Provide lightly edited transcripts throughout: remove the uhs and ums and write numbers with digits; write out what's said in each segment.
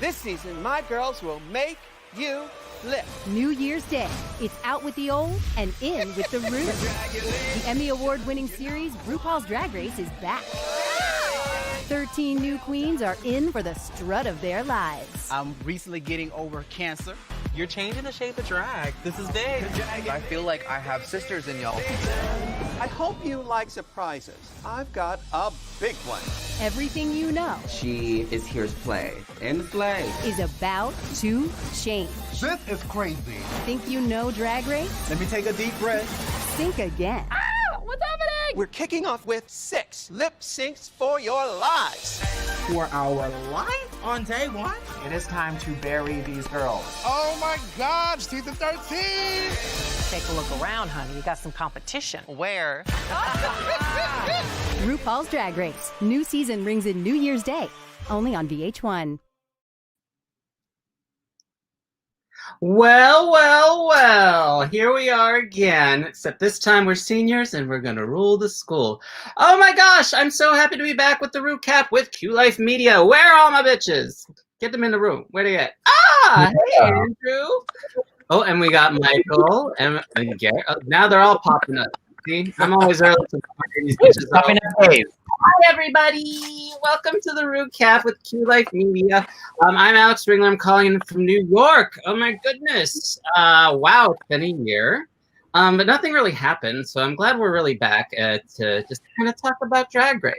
This season, my girls will make you flip. New Year's Day. It's out with the old and in with the Ru. The Emmy Award-winning series, RuPaul's Drag Race, is back. 13 new queens are in for the strut of their lives. I'm recently getting over cancer. You're changing the shape of drag. This is big. I feel like I have sisters in y'all. I hope you like surprises. I've got a big one. Everything you know She is here to play. And play. is about to change. This is crazy. Think you know Drag Race? Let me take a deep breath. Think again. What's happening? We're kicking off with 6 lip syncs for your lives. For our life on day 1. It is time to bury these girls. Oh my God, season 13! Take a look around, honey. You got some competition. Where? RuPaul's Drag Race. New season rings in New Year's Day. Only on VH1. Well, here we are again, except this time we're seniors and we're gonna rule the school. Oh my gosh, I'm so happy to be back with the RuCap with Q Life Media. Where are all my bitches? Get them in the room. Where they at? Ah, hey Andrew. Oh, and we got Michael and Garrett. Oh, now they're all popping up. See, I'm always early to these bitches. Hi everybody, welcome to the RuCap with Q Life Media. I'm Alex Ringler. I'm calling in from New York. Oh my goodness! Wow, it's been a year, but nothing really happened. So I'm glad we're really back to just kind of talk about Drag Race.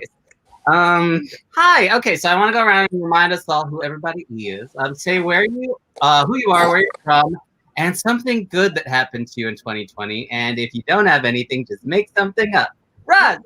Hi. Okay, so I want to go around and remind us all who everybody is. Say who you are, where you're from, and something good that happened to you in 2020. And if you don't have anything, just make something up. Run.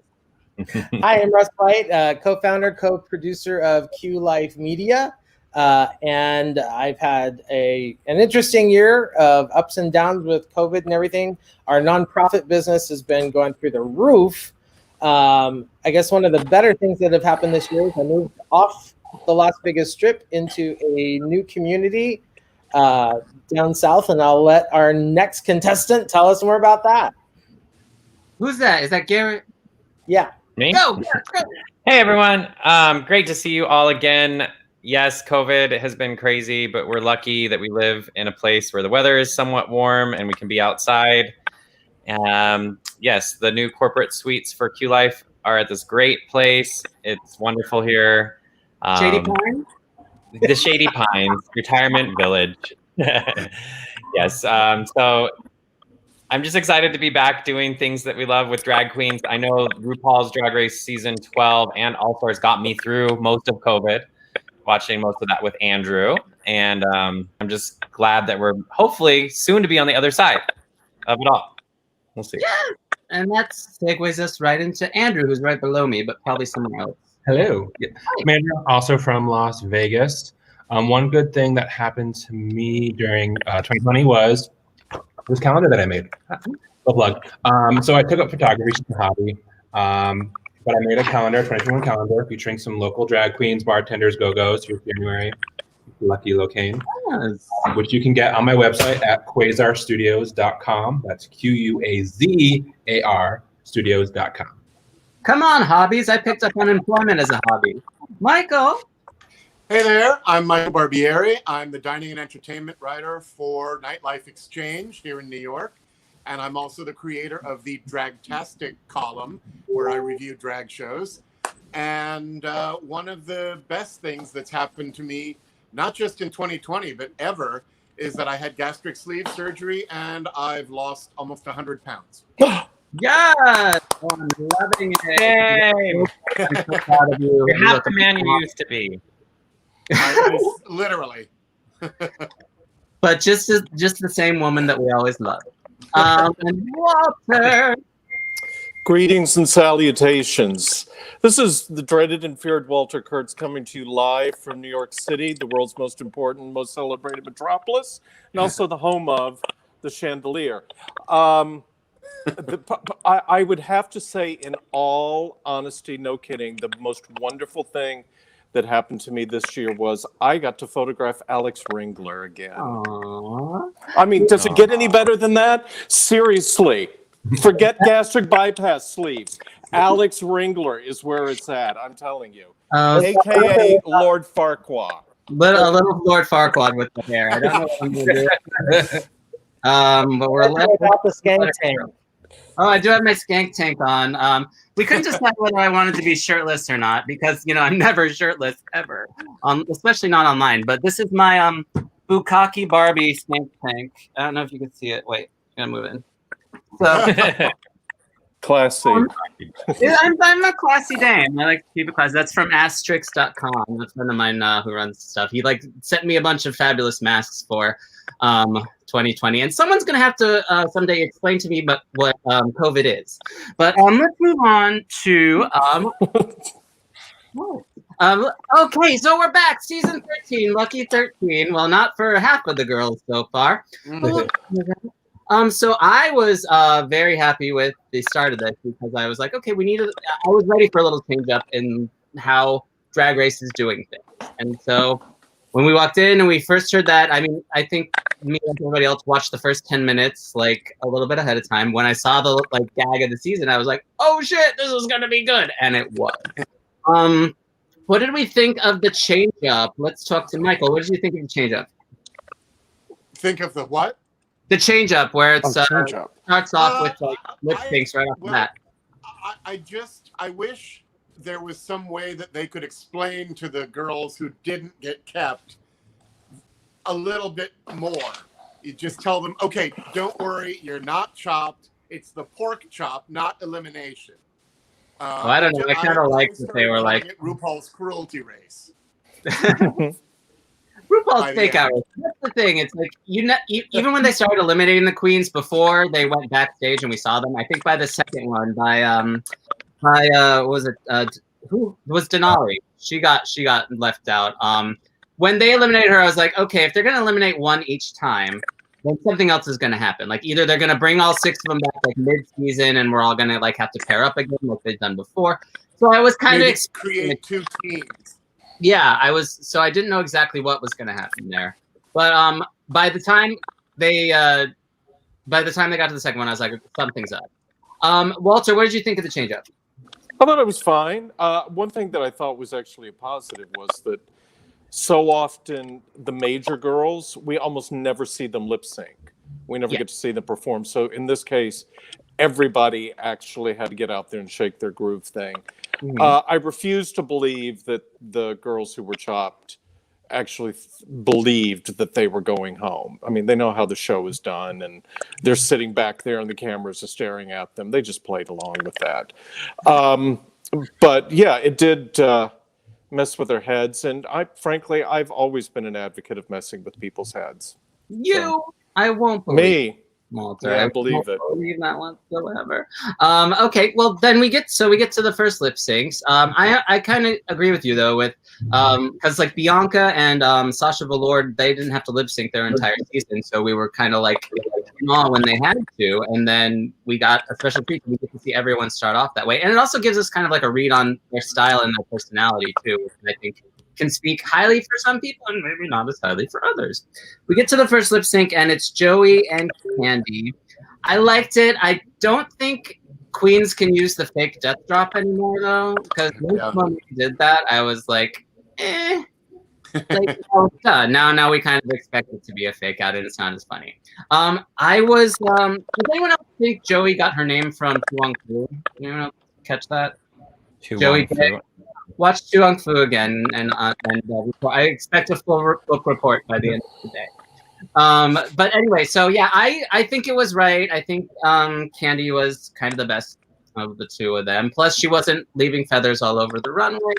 Hi, I'm Russ White, co-founder, co-producer of Q Life Media, and I've had an interesting year of ups and downs with COVID and everything. Our nonprofit business has been going through the roof. I guess one of the better things that have happened this year is I moved off the Las Vegas Strip into a new community down south, and I'll let our next contestant tell us more about that. Who's that? Is that Garrett? Yeah. Me? Go. Hey, everyone. Great to see you all again. Yes, COVID has been crazy, but we're lucky that we live in a place where the weather is somewhat warm and we can be outside. Yes, the new corporate suites for Q Life are at this great place. It's wonderful here. Shady Pines? The Shady Pines Retirement Village. Yes. So I'm just excited to be back doing things that we love with drag queens. I know RuPaul's Drag Race season 12 and All Stars got me through most of COVID, watching most of that with Andrew. And I'm just glad that we're hopefully soon to be on the other side of it all. We'll see. Yeah. And that segues us right into Andrew, who's right below me, but probably somewhere else. Hello. I'm Andrew, also from Las Vegas. One good thing that happened to me during 2020 was this calendar that I made. A plug. So I took up photography as a hobby, but I made a calendar, 2021 calendar, featuring some local drag queens, bartenders, go-go's for January. Lucky Locane, which you can get on my website at quasarstudios.com. That's QUAZAR studios.com. Come on, hobbies. I picked up unemployment as a hobby. Michael. Hey there, I'm Michael Barbieri. I'm the dining and entertainment writer for Nightlife Exchange here in New York. And I'm also the creator of the Dragtastic column, where I review drag shows. And one of the best things that's happened to me, not just in 2020, but ever, is that I had gastric sleeve surgery and I've lost almost 100 pounds. Yes! Oh, I'm loving it. Yay! I'm so proud of you. You're half the man you used to be. Literally. But just the same woman that we always love. And Walter. Greetings and salutations. This is the dreaded and feared Walter Kurtz coming to you live from New York City, the world's most important, most celebrated metropolis, and also the home of the chandelier. I would have to say, in all honesty, no kidding, the most wonderful thing that happened to me this year was I got to photograph Alex Ringler again. Aww. I mean, does it get any better than that? Seriously. Forget gastric bypass sleeves. Alex Ringler is where it's at, I'm telling you. AKA Lord Farquaad. But a little Lord Farquaad with the hair. I don't know what I'm gonna do. But we're left without the skank tank. Oh, I do have my skank tank on. We couldn't decide whether I wanted to be shirtless or not because I'm never shirtless ever, especially not online. But this is my Bukkake Barbie skank tank. I don't know if you can see it. Wait, I'm gonna move in. So. Classy. I'm a classy dame. I like to keep it classy. That's from Asterix.com. A friend of mine who runs stuff. He sent me a bunch of fabulous masks for 2020, and someone's gonna have to someday explain to me what COVID is. But let's move on to okay, so we're back, season 13, Lucky 13. Well, not for half of the girls so far. So I was very happy with the start of this because I was like, okay, I was ready for a little change up in how Drag Race is doing things. And so when we walked in and we first heard that, I think me and everybody else watched the first 10 minutes like a little bit ahead of time. When I saw the gag of the season, I was like, oh shit, this is gonna be good. And it was. What did we think of the change up? Let's talk to Michael. What did you think of the change up? Think of the what? The change up where it starts off with lip syncs right off the bat. I wish there was some way that they could explain to the girls who didn't get kept a little bit more. You just tell them, okay, don't worry, you're not chopped. It's the pork chop, not elimination. I don't know. I kind of like that they were like RuPaul's cruelty race. RuPaul's takeout race. That's the thing. It's like even when they started eliminating the queens before they went backstage and we saw them. I think by the second one, who was Denali? She got left out. When they eliminated her, I was like, okay, if they're gonna eliminate one each time, then something else is gonna happen. Like either they're gonna bring all 6 of them back like mid-season, and we're all gonna have to pair up again like they've done before. So I was kind of create 2 teams. Yeah, I was. So I didn't know exactly what was gonna happen there. But by the time they got to the second one, I was like, something's up. Walter, what did you think of the change up? I thought it was fine. One thing that I thought was actually a positive was that so often the major girls, we almost never see them lip sync. We never get to see them perform. So in this case, everybody actually had to get out there and shake their groove thing. Mm-hmm. I refuse to believe that the girls who were chopped actually believed that they were going home. I mean, they know how the show is done, and they're sitting back there and the cameras are staring at them. They just played along with that. But yeah, it did mess with their heads. And frankly, I've always been an advocate of messing with people's heads. I won't believe me. Walter. Yeah, I believe it. Believe that whatsoever. Okay, well then we get to the first lip syncs. I kind of agree with you though with because like Bianca and Sasha Velour, they didn't have to lip sync their entire season, so we were kind of like when they had to, and then we got a special treat. We get to see everyone start off that way, and it also gives us kind of like a read on their style and their personality too, which I think can speak highly for some people and maybe not as highly for others. We get to the first lip sync and it's Joey and Candy. I liked it. I don't think queens can use the fake death drop anymore though, because when we did that, I was like, like, oh, duh. Now we kind of expect it to be a fake out and it's not as funny. Does anyone else think Joey got her name from Tuong Fu? Anyone else catch that? Joey did. Watch Tuong Fu again, and I expect a full book report by the end of the day. But anyway, so yeah, I think it was right. I think Candy was kind of the best of the two of them. Plus, she wasn't leaving feathers all over the runway.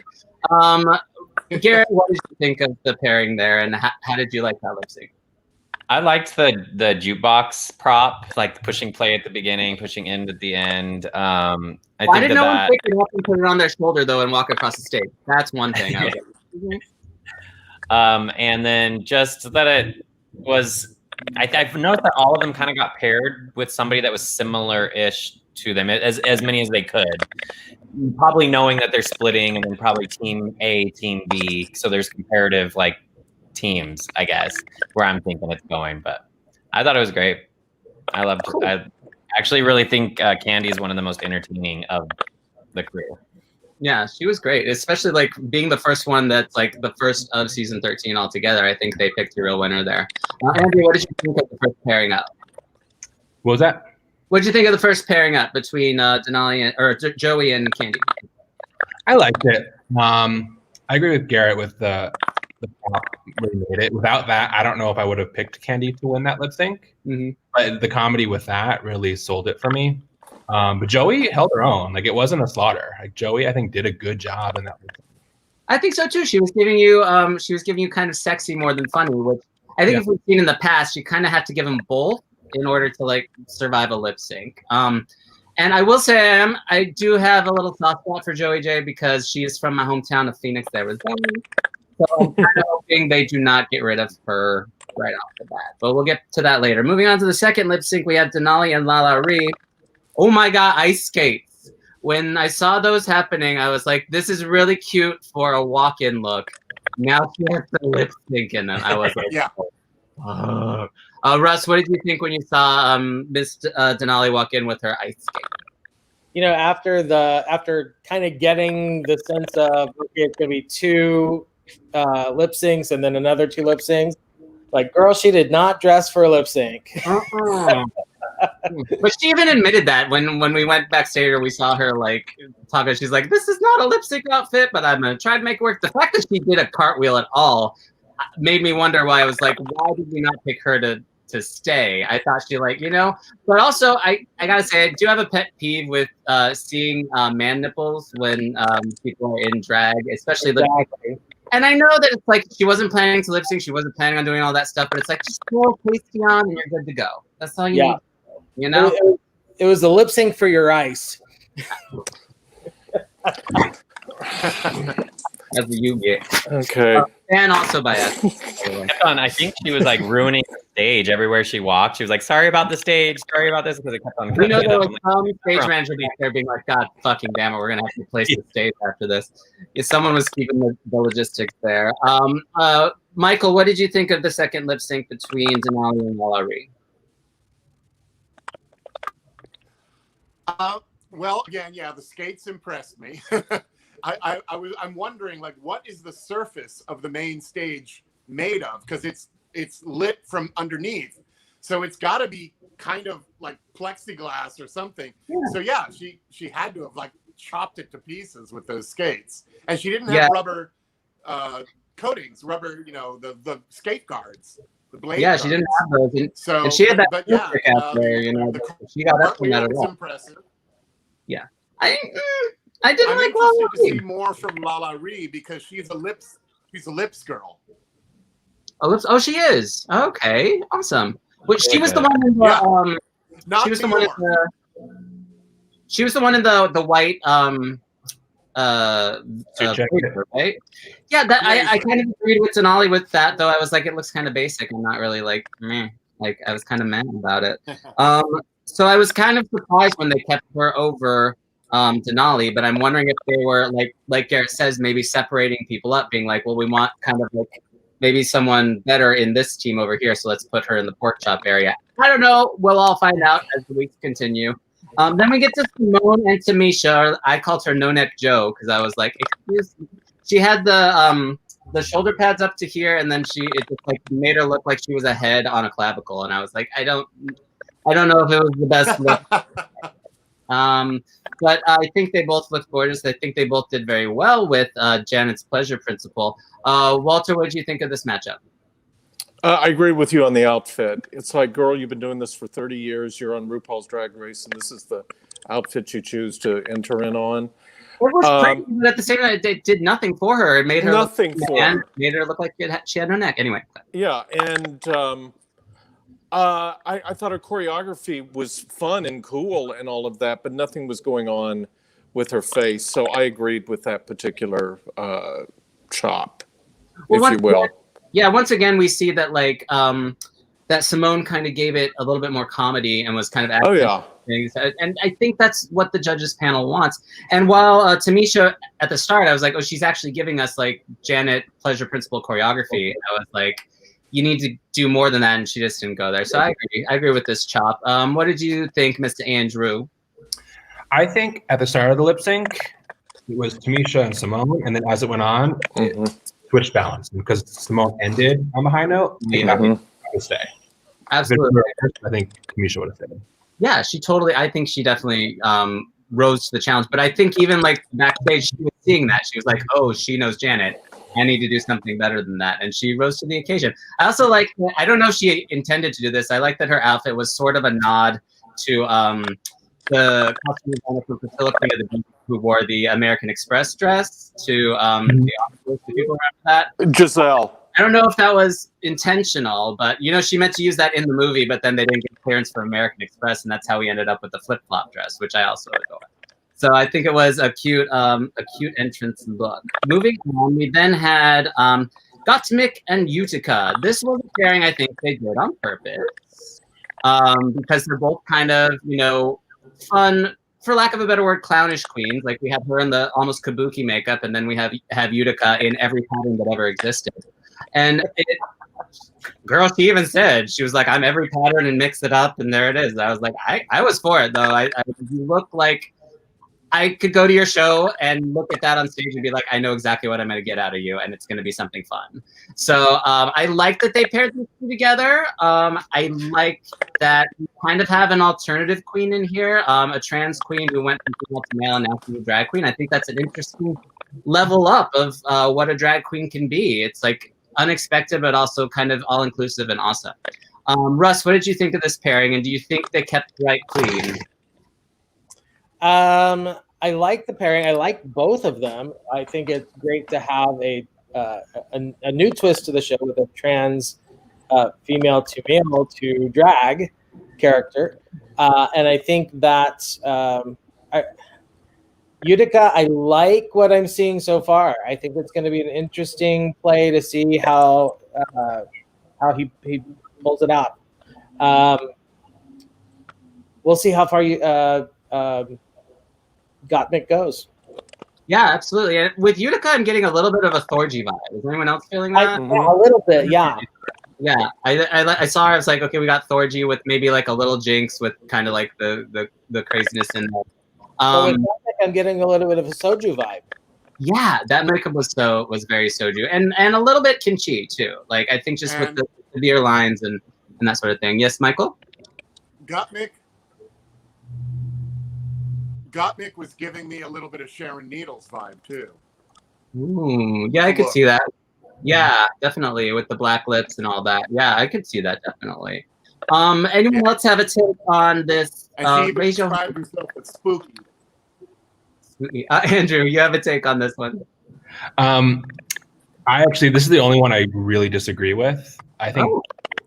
Garrett, what did you think of the pairing there, and how did you like that lip sync? I liked the jukebox prop, like pushing play at the beginning, pushing end at the end. Why did no one pick it up and put it on their shoulder though and walk across the stage? That's one thing. I was and then just that it was, I've noticed that all of them kind of got paired with somebody that was similar-ish to them, as many as they could. Probably knowing that they're splitting, and then probably team A, team B. So there's comparative like teams, I guess, where I'm thinking it's going. But I thought it was great. I loved it. I actually really think Candy is one of the most entertaining of the crew. Yeah, she was great, especially like being the first one that's like the first of season 13 altogether. I think they picked a real winner there. Andrew, what did you think of the first pairing up? What was that? What did you think of the first pairing up between Denali or Joey and Candy? I liked it. I agree with Garrett with the pop really made it. Without that, I don't know if I would have picked Candy to win that lip sync. But the comedy with that really sold it for me. But Joey held her own. Like, it wasn't a slaughter. Like, Joey, I think, did a good job in that lip sync. I think so too. She was giving you kind of sexy more than funny, which I think if we've seen in the past, you kind of have to give them both in order to like survive a lip sync. And I will say I do have a little soft spot for Joey J because she is from my hometown of Phoenix, Arizona. So I'm kind of hoping they do not get rid of her right off the bat. But we'll get to that later. Moving on to the second lip sync, we have Denali and Lala Ree. Oh my God, ice skates. When I saw those happening, I was like, this is really cute for a walk-in look. Now she has the lip sync in them. I was like, yeah. Russ, what did you think when you saw Miss Denali walk in with her ice skate? You know, after kind of getting the sense of, okay, it's going to be 2 lip syncs and then another 2 lip syncs, like, girl, she did not dress for a lip sync. But she even admitted that when we went backstage or we saw her like talking, she's like, this is not a lip sync outfit, but I'm gonna try to make it work. The fact that she did a cartwheel at all made me wonder why. I was like, why did we not pick her to stay? I thought she but also I gotta say, I do have a pet peeve with seeing man nipples when people are in drag, especially and I know that it's like she wasn't planning to lip sync, she wasn't planning on doing all that stuff, but it's like, just throw pasty on and you're good to go. That's all you need. You know, it was a lip sync for your ice. That's what you get. Okay. And also by us. I think she was like ruining the stage everywhere she walked. She was like, sorry about the stage, sorry about this, because it kept on. You know, there was some stage manager back there being like, God fucking damn it, we're gonna have to replace the stage after this. If someone was keeping the logistics there. Michael, what did you think of the second lip sync between Denali and Lala Ree? Well, again, yeah, the skates impressed me. I'm wondering, like, what is the surface of the main stage made of? Because it's lit from underneath, so it's got to be kind of like plexiglass or something. Yeah. So yeah, she had to have like chopped it to pieces with those skates, and she didn't have rubber coatings, rubber, the skate guards. Yeah, she didn't have those. And she had that out there, she got that one out of that. Impressive. Yeah. I didn't I'm like interested Lala to Ree. see more from Lala Ree because she's a lips girl. Oh, she is. Okay, awesome. Which she was the one in the Not she was the one in the she was the one in the white paper, right? Yeah, that I kind of agreed with Denali with that, though. I was like, it looks kind of basic. I'm not really like meh. Like, I was kind of mad about it. So I was kind of surprised when they kept her over Denali, but I'm wondering if they were like Garrett says, maybe separating people up, being like, well, we want kind of like maybe someone better in this team over here, so let's put her in the pork chop area. I don't know. We'll all find out as the weeks continue. Then we get to Simone and Tamisha. I called her No Neck Joe because I was like, excuse me. She had the shoulder pads up to here, and then it just like made her look like she was a head on a clavicle, and I was like, I don't know if it was the best look. But I think they both looked gorgeous. I think they both did very well with Janet's Pleasure Principle. Walter, what did you think of this matchup? I agree with you on the outfit. It's like, girl, you've been doing this for 30 years. You're on RuPaul's Drag Race, and this is the outfit you choose to enter in on. It was crazy, but at the same time, it did nothing for her. It made her made her look like she had no neck. Anyway. Yeah, and I thought her choreography was fun and cool and all of that, but nothing was going on with her face. So I agreed with that particular chop, if you will. Yeah, once again, we see that that Simone kind of gave it a little bit more comedy and was kind of acting things. And I think that's what the judges panel wants. And while Tamisha at the start, I was like, oh, she's actually giving us like Janet Pleasure Principle choreography. And I was like, you need to do more than that, and she just didn't go there. So I agree with this chop. What did you think, Mr. Andrew? I think at the start of the lip sync, it was Tamisha and Simone, and then as it went on, it switched balance because Simone ended on the high note. I would stay. Absolutely. I think Tamisha would have stayed. Yeah, she totally. I think she definitely rose to the challenge. But I think even like backstage, she was seeing that. She was like, "Oh, she knows Janet. I need to do something better than that." And she rose to the occasion. I also like. I don't know if she intended to do this. I like that her outfit was sort of a nod to the costume designer for Priscilla Queen of the Beach, who wore the American Express dress to the Oscars. Do people remember that? Giselle. I don't know if that was intentional, but you know, she meant to use that in the movie, but then they didn't get clearance for American Express, and that's how we ended up with the flip-flop dress, which I also adore. So I think it was a cute entrance look. Moving on, we then had Gottmik and Utica. This was a pairing I think they did on purpose because they're both kind of, you know, fun, for lack of a better word, clownish queens. Like we have her in the almost kabuki makeup, and then we have Utica in every pattern that ever existed. And girl, she even said, she was like, I'm every pattern and mix it up, and there it is. I was like, I was for it though. You look like I could go to your show and look at that on stage and be like, I know exactly what I'm going to get out of you, and it's going to be something fun. So I like that they paired these two together. I like that we kind of have an alternative queen in here, a trans queen who went from female to male and now she's a drag queen. I think that's an interesting level up of what a drag queen can be. It's like unexpected, but also kind of all-inclusive and awesome. Russ, what did you think of this pairing, and do you think they kept the right queen? I like the pairing. I like both of them. I think it's great to have a new twist to the show with a trans female to male to drag character, and I think that Utica, I like what I'm seeing so far. I think it's going to be an interesting play to see how he pulls it out. We'll see how far Gottmik goes. Yeah, absolutely. And with Utica, I'm getting a little bit of a Thorgy vibe. Is anyone else feeling that? Yeah, a little bit, yeah. Yeah, I saw her. I was like, okay, we got Thorgy with maybe like a little Jinx with kind of like the craziness in there. But with Gottmik, I'm getting a little bit of a Soju vibe. Yeah, that makeup was very Soju, and a little bit Kimchi too. Like I think just with the beer lines and that sort of thing. Yes, Michael. Gottmik was giving me a little bit of Sharon Needles vibe too. Ooh, yeah, I could see that. Yeah, definitely with the black lips and all that. Yeah, I could see that definitely. Anyone else have a take on this? And she even described herself as spooky. Andrew, you have a take on this one? This is the only one I really disagree with. I think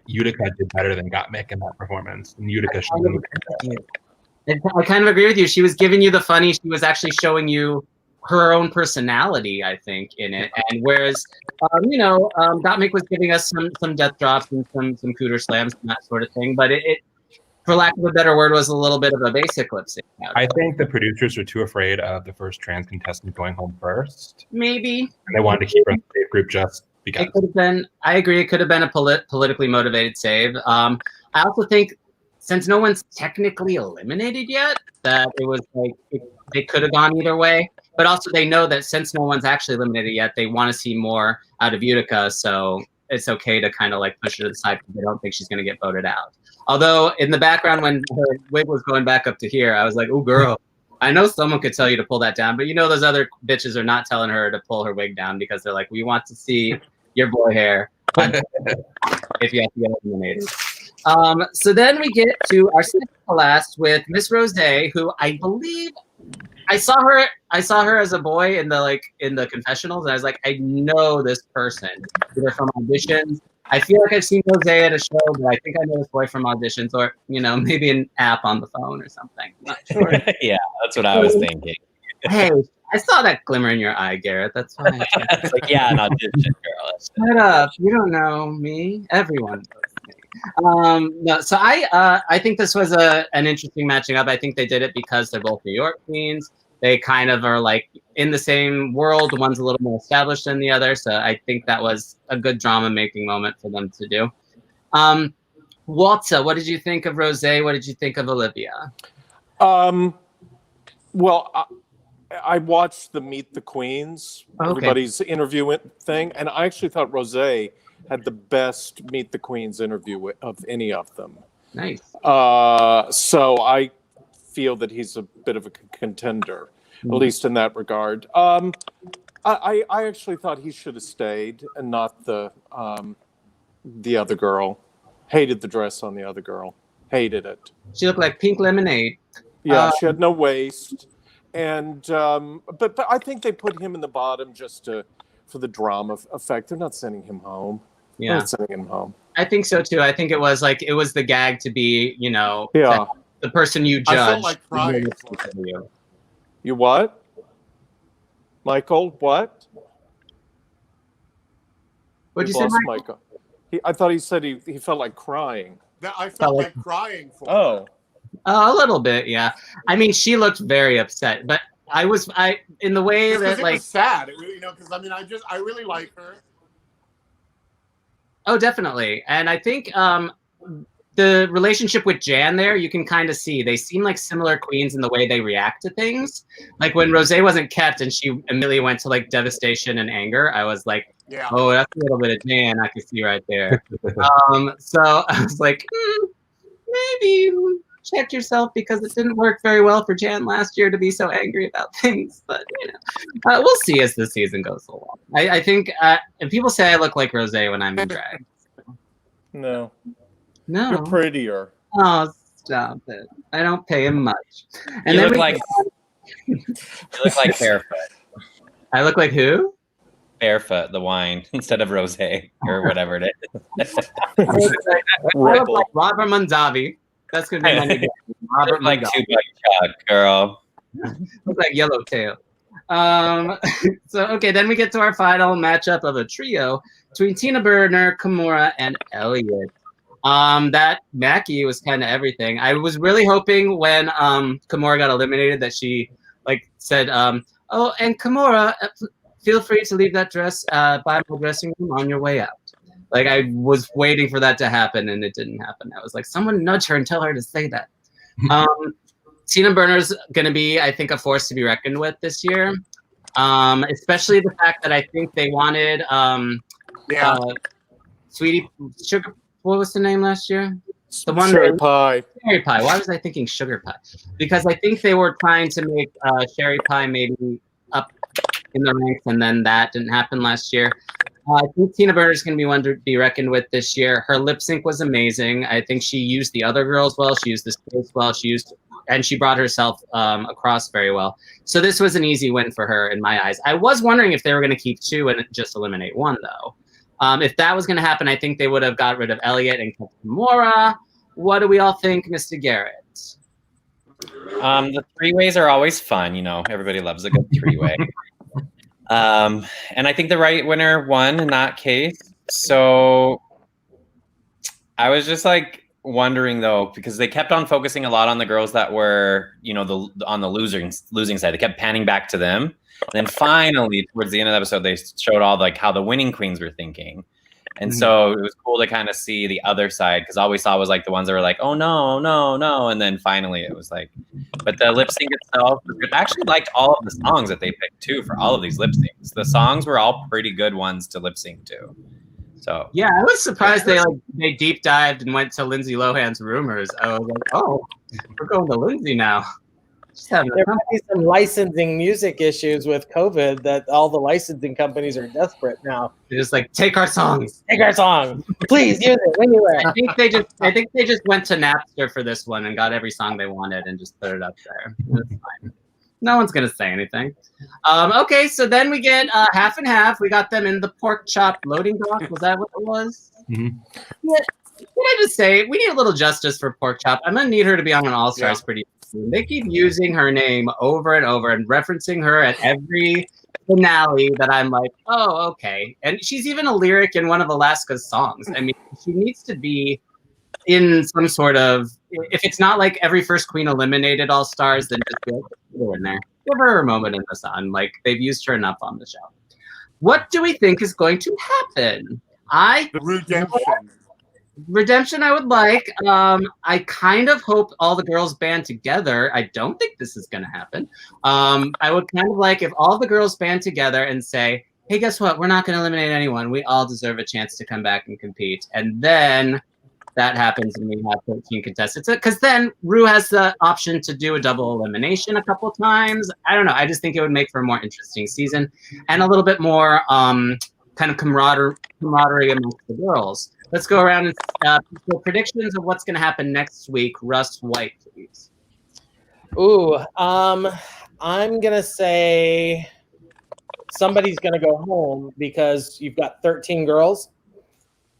Utica did better than Gottmik in that performance. And Utica I kind of agree with you. She was giving you the funny. She was actually showing you her own personality, I think, in it. And whereas, Gottmik was giving us some death drops and some cooter slams and that sort of thing. But it, for lack of a better word, was a little bit of a basic lip sync. I think the producers were too afraid of the first trans contestant going home first. Maybe. And they wanted to keep her in the safe group just because. It could have been. I agree. It could have been a politically motivated save. I also think, since no one's technically eliminated yet, that it was like they could have gone either way. But also they know that since no one's actually eliminated yet, they want to see more out of Utica. So it's okay to kind of like push her to the side because they don't think she's going to get voted out. Although in the background, when her wig was going back up to here, I was like, oh, girl, I know someone could tell you to pull that down. But those other bitches are not telling her to pull her wig down because they're like, we want to see your boy hair if you have to get eliminated. So then we get to our second to last with Miss Rose, who I believe I saw her as a boy in the confessionals, and I was like, I know this person either from auditions. I feel like I've seen Rose at a show, but I think I know this boy from auditions, or maybe an app on the phone or something. I'm not sure. Yeah, that's what I was thinking. Hey, I saw that glimmer in your eye, Garrett. That's fine. It's like, yeah, an audition, girl. Shut up! You don't know me. Everyone knows me. No, so I think this was an interesting matching up. I think they did it because they're both New York queens. They kind of are like in the same world. One's a little more established than the other, so I think that was a good drama-making moment for them to do. Walter, what did you think of Rose? What did you think of Olivia? Well, I watched the Meet the Queens, Okay. everybody's interview thing, and I actually thought Rosé had the best Meet the Queens interview of any of them. Nice. So I feel that he's a bit of a contender, at least in that regard. I actually thought he should have stayed and not the other girl. Hated the dress on the other girl. Hated it. She looked like pink lemonade. Yeah, she had no waist. And but I think they put him in the bottom just for the drama effect. They're not sending him home. Yeah. They're not sending him home. I think so too. I think it was the gag to be, Yeah. the person you judge. I felt like crying. You what? Michael, what? What'd you We've say, lost Michael? I thought he said he felt like crying. I felt like crying for her. Oh. A little bit, yeah. I mean, she looked very upset, but in the way Just 'cause that it was sad, because I really like her. Oh, definitely. And I think the relationship with Jan there, you can kind of see. They seem like similar queens in the way they react to things. Like when Rosé wasn't kept and she immediately went to like devastation and anger, I was like, yeah. Oh, that's a little bit of Jan I can see right there. So I was like, maybe check yourself because it didn't work very well for Jan last year to be so angry about things. But we'll see as the season goes along. I think if people say I look like Rosé when I'm in drag. No. No. You're prettier. Oh, stop it. I don't pay him much. And You then look like Barefoot. I look like who? Barefoot, the wine, instead of rosé or whatever it is. I look like Robert Mondavi. That's going to be my nickname. Robert like Mondavi. 2 buck chuck, girl. Look like Yellowtail. So, okay, then we get to our final matchup of a trio between Tina Burner, Kimura, and Elliott. That Mackie was kind of everything. I was really hoping when Kimura got eliminated that she said, oh, and Kimura, feel free to leave that dress by my dressing room on your way out. Like, I was waiting for that to happen, and it didn't happen. I was like, someone nudge her and tell her to say that. Tina Burner's going to be, I think, a force to be reckoned with this year. Especially the fact that I think they wanted Sweetie Sugar. What was the name last year? The one Sherry Pie. Sherry Pie. Why was I thinking Sugar Pie? Because I think they were trying to make Sherry Pie maybe up in the ranks, and then that didn't happen last year. I think Tina Burner is going to be one to be reckoned with this year. Her lip sync was amazing. I think she used the other girls well. She used the space well. And she brought herself across very well. So this was an easy win for her in my eyes. I was wondering if they were going to keep 2 and just eliminate 1, though. If that was going to happen, I think they would have got rid of Elliott and kept Kimura. What do we all think, Mr. Garrett? The 3-ways are always fun. Everybody loves a good 3-way. And I think the right winner won in that case. So I was just wondering though, because they kept on focusing a lot on the girls that were, on the losing side. They kept panning back to them. And then finally, towards the end of the episode, they showed all how the winning queens were thinking. And so it was cool to kind of see the other side, because all we saw was the ones that were like, oh no, no, no. And then finally it was but the lip sync itself, I actually liked all of the songs that they picked too for all of these lip syncs. The songs were all pretty good ones to lip sync to. So yeah, I was surprised they deep dived and went to Lindsay Lohan's Rumors. I was like, oh, we're going to Lindsay now. There might be some licensing music issues with COVID that all the licensing companies are desperate now. They're just take our songs. Take our song. Please use it anywhere. I think they just went to Napster for this one and got every song they wanted and just put it up there. It's fine. No one's gonna say anything. Okay, so then we get half and half. We got them in the pork chop loading dock. Was that what it was? Mm-hmm. Yeah. Can I just say we need a little justice for pork chop? I'm gonna need her to be on an All Stars pretty soon. They keep using her name over and over and referencing her at every finale that I'm like, oh, okay. And she's even a lyric in one of Alaska's songs. I mean, she needs to be in some sort of, if it's not every first queen eliminated All Stars, then just put her in there. Give her a moment in the sun. They've used her enough on the show. What do we think is going to happen? The redemption. Redemption I would like. I kind of hope all the girls band together. I don't think this is going to happen. I would kind of like if all the girls band together and say, hey, guess what? We're not going to eliminate anyone. We all deserve a chance to come back and compete. And then that happens and we have 13 contestants. Because then Ru has the option to do a double elimination a couple times. I don't know. I just think it would make for a more interesting season and a little bit more kind of camaraderie amongst the girls. Let's go around and so predictions of what's going to happen next week. Russ White, please. Ooh, I'm going to say somebody's going to go home because you've got 13 girls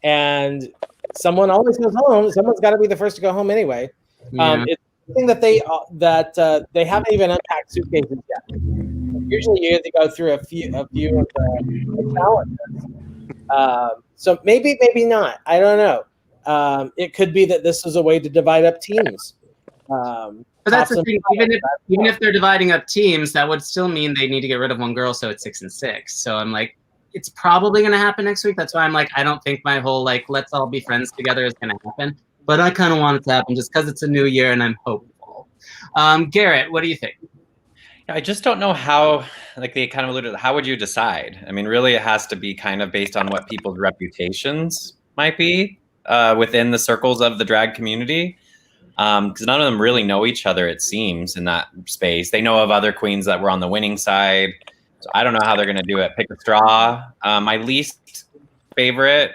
and someone always goes home. Someone's got to be the first to go home anyway. Yeah. It's something that they haven't even unpacked suitcases yet. Usually you have to go through a few of the challenges. So maybe not. I don't know. It could be that this is a way to divide up teams. But that's the thing. Even if they're dividing up teams, that would still mean they need to get rid of one girl, so it's 6 and 6. So I'm like, it's probably going to happen next week. That's why I'm like, I don't think my whole like let's all be friends together is going to happen. But I kind of want it to happen just because it's a new year and I'm hopeful. Garrett, what do you think? I just don't know how, like they kind of alluded to, how would you decide? I mean, really it has to be kind of based on what people's reputations might be within the circles of the drag community. Because none of them really know each other, it seems, in that space. They know of other queens that were on the winning side. So I don't know how they're going to do it. Pick a straw. My least favorite,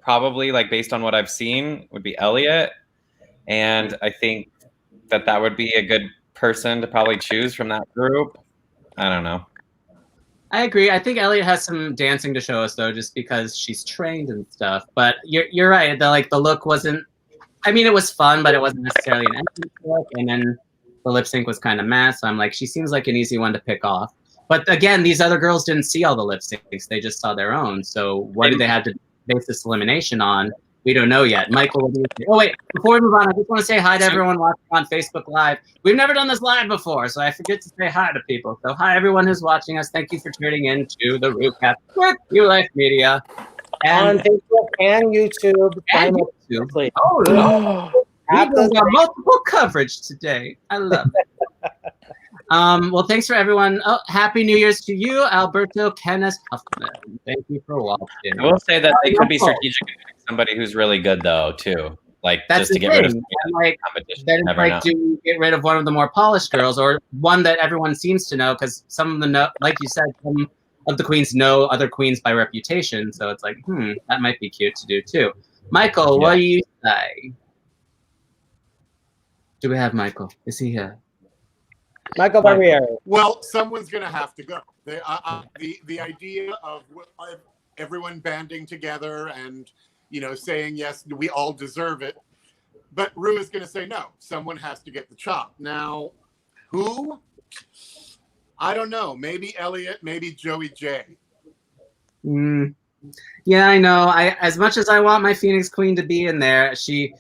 probably, like based on what I've seen, would be Elliott. And I think that would be a good person to probably choose from that group. I don't know. I agree. I think Elliott has some dancing to show us though, just because she's trained and stuff. But you're right. The look wasn't. I mean, it was fun, but it wasn't necessarily an entrance look. And then the lip sync was kind of mad. So I'm like, she seems like an easy one to pick off. But again, these other girls didn't see all the lip syncs. They just saw their own. So what did they have to base this elimination on? We don't know yet. Michael, what do you think? Oh, wait. Before we move on, I just want to say hi to everyone watching on Facebook Live. We've never done this live before, so I forget to say hi to people. So hi, everyone who's watching us. Thank you for tuning in to the RuCap with QLife Media. And on Facebook and YouTube. And YouTube. Oh, we've got multiple coverage today. I love it. Well, thanks for everyone. Oh, Happy New Year's to you, Alberto Kenneth Huffman. Thank you for watching. I will say that they could be strategic and pick somebody who's really good, though, too. Like, that's just to get rid of competition. Then it's like, do you get rid of one of the more polished girls or one that everyone seems to know? Because some of them know, like you said, some of the queens know other queens by reputation. So it's like, that might be cute to do, too. Michael, what do you say? Do we have Michael? Is he here? Michael Barbieri. Well, someone's going to have to go. The idea of everyone banding together and saying yes, we all deserve it, but Ru is going to say no. Someone has to get the chop. Now, who? I don't know. Maybe Elliott. Maybe Joey J. Yeah, I know. As much as I want my Phoenix Queen to be in there, she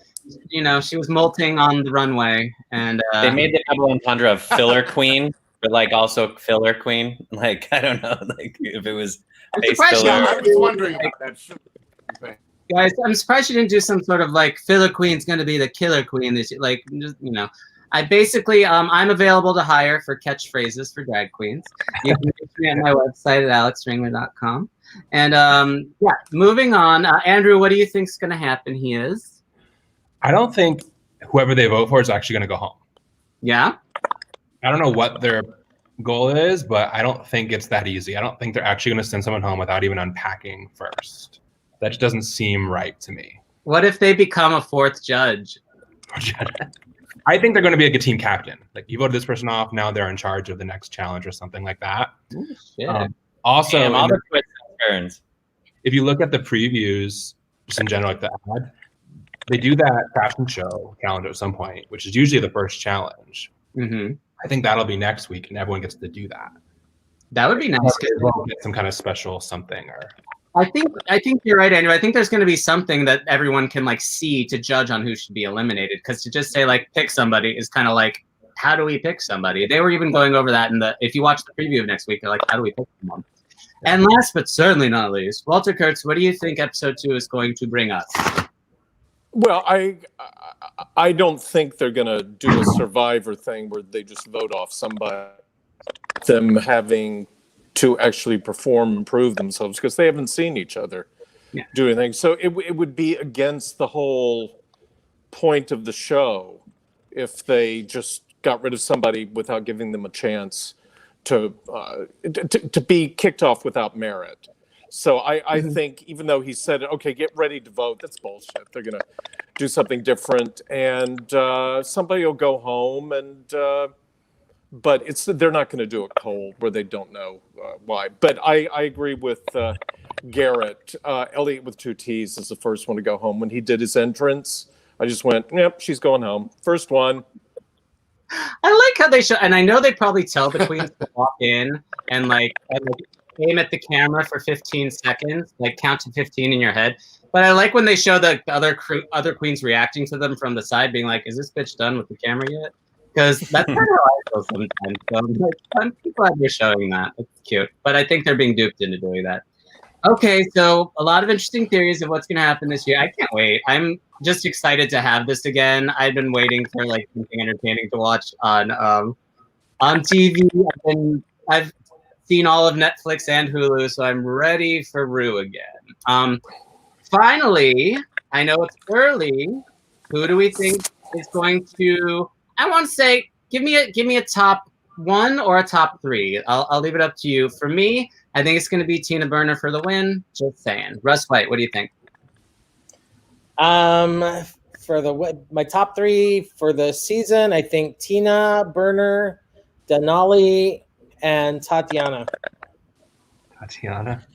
was molting on the runway, and they made the double entendre of filler queen, but like also filler queen. Like I don't know, like if it was face filler. Yeah, I was wondering about that. Guys, I'm surprised you didn't do some sort of like filler queen's going to be the killer queen. Like I basically I'm available to hire for catchphrases for drag queens. You can reach me at my website at alexstringler.com. And moving on. Andrew, what do you think's going to happen? I don't think whoever they vote for is actually going to go home. Yeah? I don't know what their goal is, but I don't think it's that easy. I don't think they're actually going to send someone home without even unpacking first. That just doesn't seem right to me. What if they become a fourth judge? I think they're going to be like a team captain. Like you voted this person off, now they're in charge of the next challenge or something like that. Ooh, shit. Also, all the twists and turns. If you look at the previews, just in general, like the ad, they do that fashion show calendar at some point, which is usually the first challenge. Mm-hmm. I think that'll be next week, and everyone gets to do that. That would be nice. Get some kind of special something, or I think you're right, Andrew. I think there's going to be something that everyone can like see to judge on who should be eliminated. Because to just say like pick somebody is kind of like, how do we pick somebody? They were even going over that if you watch the preview of next week, they're like, how do we pick someone? And last but certainly not least, Walter Kurtz, what do you think episode 2 is going to bring us? Well, I don't think they're going to do a Survivor thing where they just vote off somebody. Them having to actually perform and prove themselves because they haven't seen each other do anything. So it would be against the whole point of the show if they just got rid of somebody without giving them a chance to be kicked off without merit. So I think even though he said, okay, get ready to vote, that's bullshit. They're going to do something different and somebody will go home but they're not going to do it cold where they don't know why. But I agree with Garrett. Elliott with 2 T's is the first one to go home. When he did his entrance, I just went, yep, she's going home. First one. I like how they show, and I know they probably tell the queens to walk in and like aim at the camera for 15 seconds, like count to 15 in your head. But I like when they show the other queens reacting to them from the side, being like, "Is this bitch done with the camera yet?" Because that's kind of how I feel sometimes. So, like, I'm glad they're showing that. It's cute, but I think they're being duped into doing that. Okay, so a lot of interesting theories of what's going to happen this year. I can't wait. I'm just excited to have this again. I've been waiting for like something entertaining to watch on TV. I've seen all of Netflix and Hulu, so I'm ready for Ru again. Finally, I know it's early. Who do we think is going to? I want to say, give me a top 1 or a top 3. I'll leave it up to you. For me, I think it's going to be Tina Burner for the win. Just saying. Russ White, what do you think? For my top 3 for the season, I think Tina Burner, Denali, and Tatiana. Tatiana?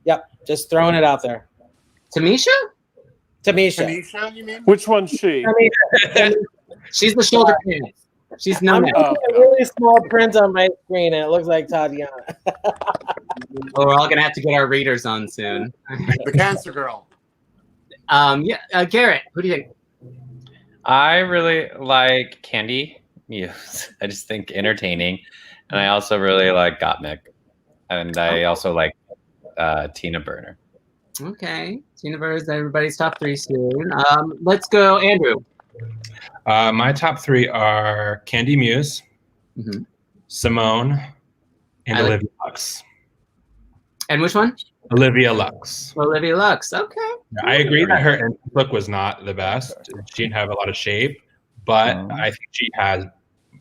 Yep, just throwing it out there. Tamisha? Tanisha, you mean? Which one's she? She's the shoulder pants. She's I'm looking at a really small print on my screen, and it looks like Tatiana. Well, we're all gonna have to get our readers on soon. The cancer girl. Garrett, who do you think? I really like Candy Muse. I just think entertaining, and I also really like Gottmik, and I also like Tina Burner. Okay, Tina Burner is everybody's top 3 soon. Let's go, Andrew. My top 3 are Candy Muse, Simone, and Olivia Lux. And which one? Olivia Lux. Olivia Lux. Okay. I agree that her entrance look was not the best. She didn't have a lot of shape, but I think she has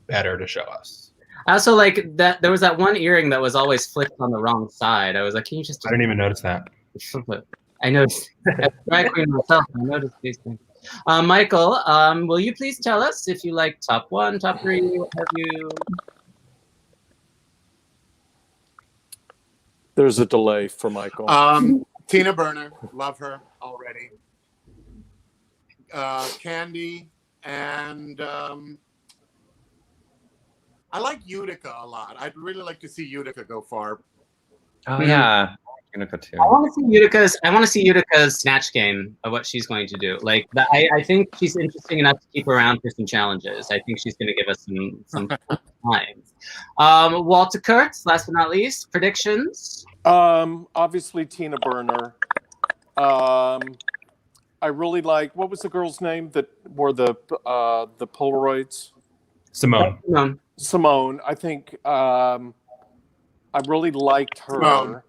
better to show us. I also like that there was that one earring that was always flipped on the wrong side. I was like, can you just? I didn't even notice that. I noticed. As a drag queen myself, I noticed these things. Michael, will you please tell us if you like top 1, top 3, what have you? There's a delay for Michael. Tina Burner, love her already. Candy, and I like Utica a lot. I'd really like to see Utica go far. Oh yeah, Utica too. I want to see Utica's snatch game of what she's going to do. Like, I think she's interesting enough to keep around for some challenges. I think she's going to give us some times. Walter Kurtz, last but not least, predictions. Obviously Tina Burner. I really like, what was the girl's name that wore the Polaroids? Simone. I think I really liked her. Simone.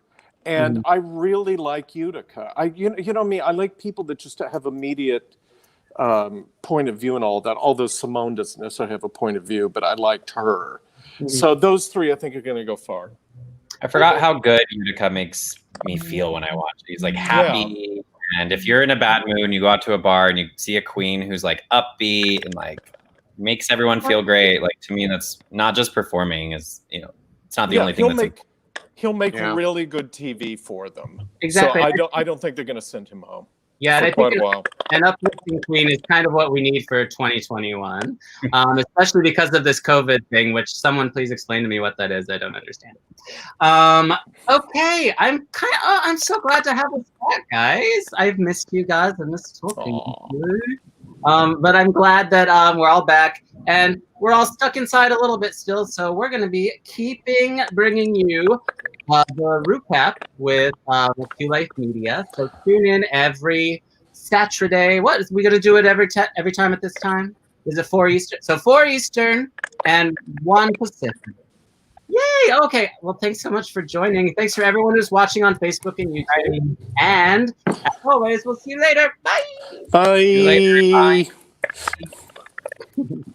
And I really like Utica. You know me, I like people that just have immediate point of view and all that. Although Simone doesn't necessarily have a point of view, but I liked her. So those 3, I think, are going to go far. I forgot how good Utica makes me feel when I watch it. He's like happy, and if you're in a bad mood and you go out to a bar and you see a queen who's like upbeat and like makes everyone feel great, like to me that's not just performing. It's not the only thing. He'll make really good TV for them. Exactly. So I don't think they're going to send him home. Yeah, for quite a while. An uplifting queen is kind of what we need for 2021, especially because of this COVID thing, which someone please explain to me what that is. I don't understand. Okay, I'm so glad to have us back, guys. I've missed you guys. I missed talking to you. But I'm glad that we're all back, and we're all stuck inside a little bit still, so we're going to be bringing you the RuCap with QLife Media. So tune in every Saturday. What is we gonna do it every time at this time? Is it 4 Eastern? So 4 Eastern and 1 Pacific. Yay! Okay. Well, thanks so much for joining. Thanks for everyone who's watching on Facebook and YouTube. And as always, we'll see you later. Bye. Bye. See you later. Bye.